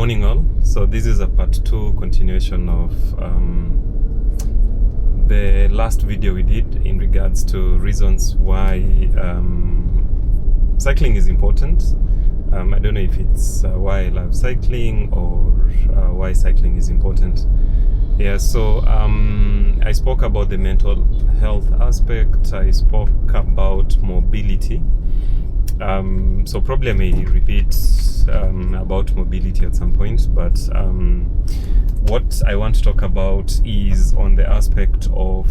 Morning all. So this is a part 2 continuation of the last video we did in regards to reasons why cycling is important. I don't know if it's why I love cycling or why cycling is important. Yeah, so I spoke about the mental health aspect. I spoke about mobility. So probably I may repeat about mobility at some point, but what I want to talk about is on the aspect of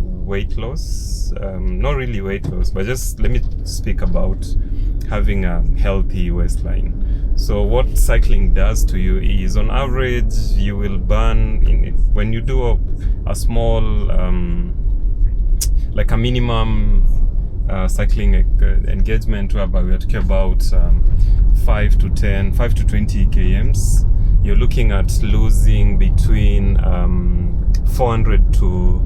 weight loss. Not really weight loss, but just let me speak about having a healthy waistline. So what cycling does to you is, on average, you will burn, when you do a small, like a minimum cycling engagement, whereby we are talking about 5 to 20 kms, you're looking at losing between 400 to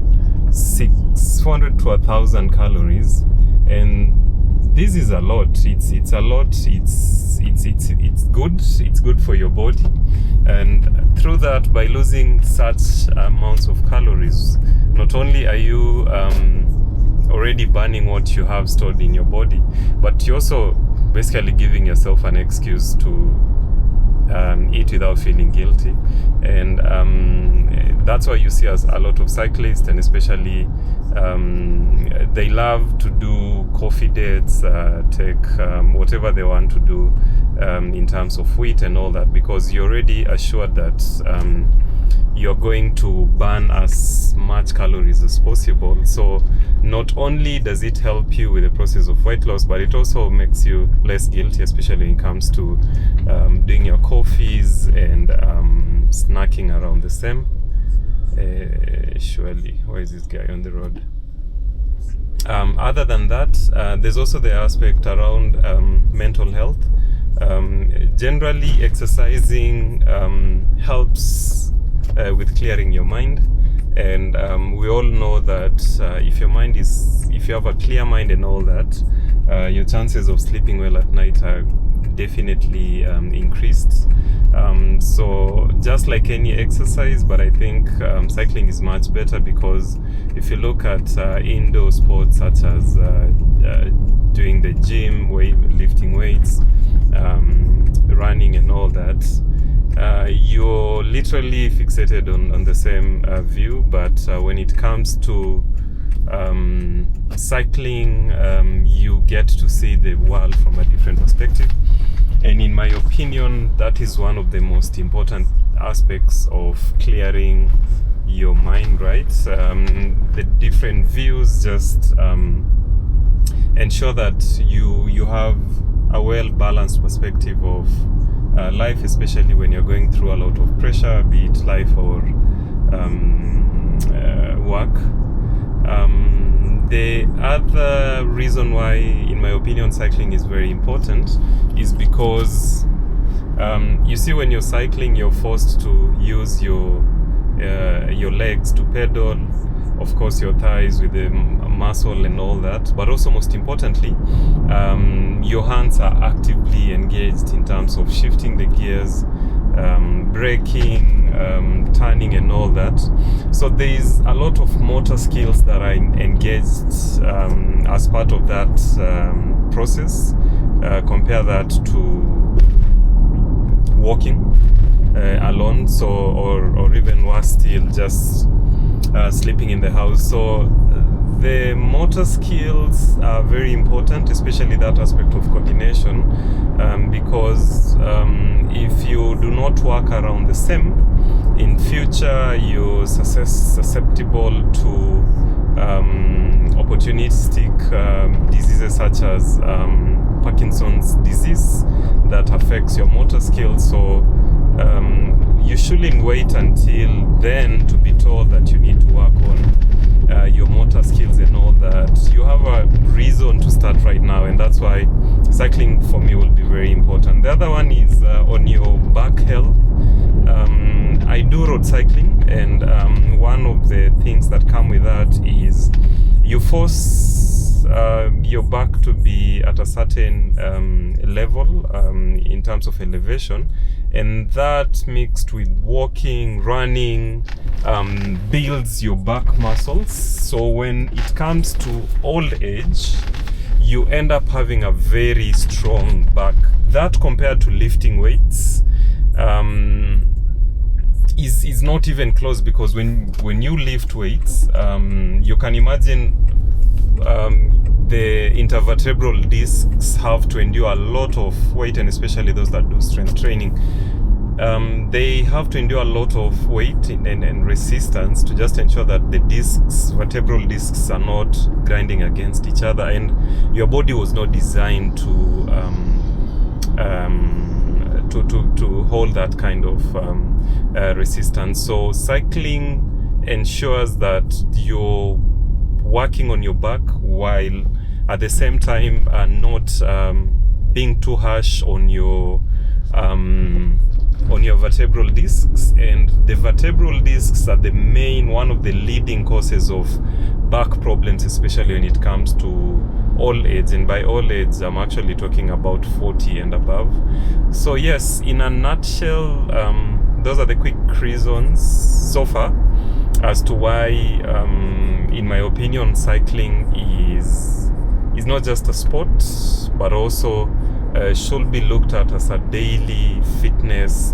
1,000 calories, and this is a lot. It's a lot. It's good for your body, and through that, by losing such amounts of calories, not only are you already burning what you have stored in your body, but you're also basically giving yourself an excuse to eat without feeling guilty. And that's why you see as a lot of cyclists, and especially they love to do coffee dates, take whatever they want to do in terms of weight and all that, because you're already assured that you're going to burn as much calories as possible. So not only does it help you with the process of weight loss, but it also makes you less guilty, especially when it comes to doing your coffees and snacking around the same. Surely, why is this guy on the road? Other than that, there's also the aspect around mental health. Generally, exercising helps with clearing your mind, and we all know that if you have a clear mind and all that, your chances of sleeping well at night are definitely increased. So just like any exercise, but I think cycling is much better, because if you look at indoor sports such as doing the gym, lifting weights, running and all that, you're literally fixated on the same view. But when it comes to cycling, you get to see the world from a different perspective. And in my opinion, that is one of the most important aspects of clearing your mind, right? The different views just ensure that you have a well-balanced perspective of life, especially when you're going through a lot of pressure, be it life or work. The other reason why, in my opinion, cycling is very important is because you see, when you're cycling, you're forced to use your legs to pedal, of course your thighs with the muscle and all that, but also most importantly, your hands are actively engaged in terms of shifting the gears, braking, turning and all that. So there is a lot of motor skills that are engaged as part of that process. Compare that to walking alone, so or even worse still, just sleeping in the house. So the motor skills are very important, especially that aspect of coordination, because if you do not work around the same, in future you're susceptible to opportunistic diseases such as Parkinson's disease that affects your motor skills. So you shouldn't wait until then to be told that you need to work on your motor skills and all that. You have a reason to start right now, and that's why cycling for me will be very important. The other one is on your back health. I do road cycling, and one of the things that come with that is you force your back to be at a certain level in terms of elevation, and that mixed with walking, running, builds your back muscles. So when it comes to old age, you end up having a very strong back. That compared to lifting weights is not even close, because when you lift weights, you can imagine the intervertebral discs have to endure a lot of weight, and especially those that do strength training, they have to endure a lot of weight and resistance to just ensure that the vertebral discs are not grinding against each other, and your body was not designed to hold that kind of resistance. So cycling ensures that you're working on your back while at the same time not being too harsh on your vertebral discs. And the vertebral discs are one of the leading causes of back problems, especially when it comes to old age. And by old age, I'm actually talking about 40 and above. So yes, in a nutshell, those are the quick reasons so far as to why, in my opinion, cycling is not just a sport, but also should be looked at as a daily fitness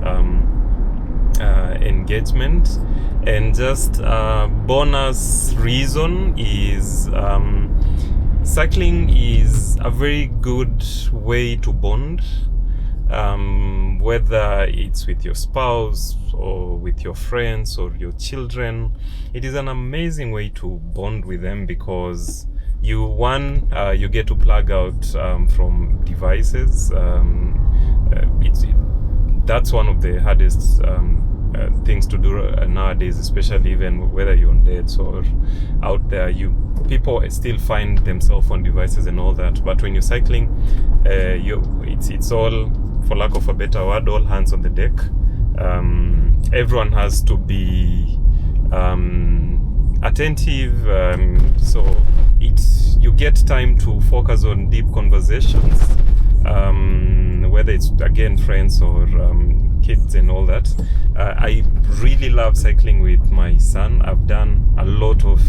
engagement. And just bonus reason is cycling is a very good way to bond, whether it's with your spouse or with your friends or your children. It is an amazing way to bond with them, because you get to plug out from devices. That's one of the hardest things to do nowadays, especially even whether you're on dates or out there. People still find themselves on devices and all that. But when you're cycling, it's all, for lack of a better word, all hands on the deck. Everyone has to be attentive, so you get time to focus on deep conversations, whether it's again friends or kids and all that. I really love cycling with my son. I've done a lot of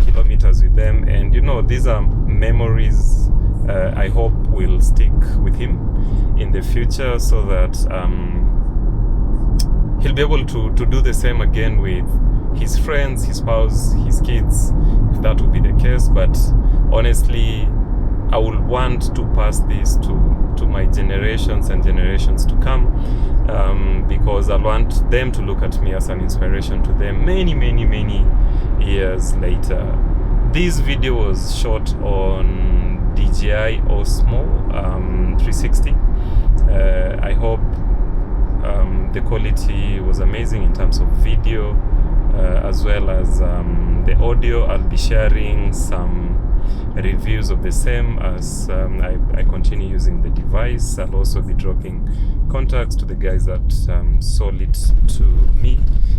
kilometers with them, and these are memories I hope will stick with him in the future, so that he'll be able to do the same again with his friends, his spouse, his kids, if that would be the case. But honestly, I would want to pass this to my generations and generations to come, because I want them to look at me as an inspiration to them many, many, many years later. This video was shot on DJI Osmo 360. I hope the quality was amazing in terms of video, as well as the audio. I'll be sharing some reviews of the same as I continue using the device. I'll also be dropping contacts to the guys that sold it to me.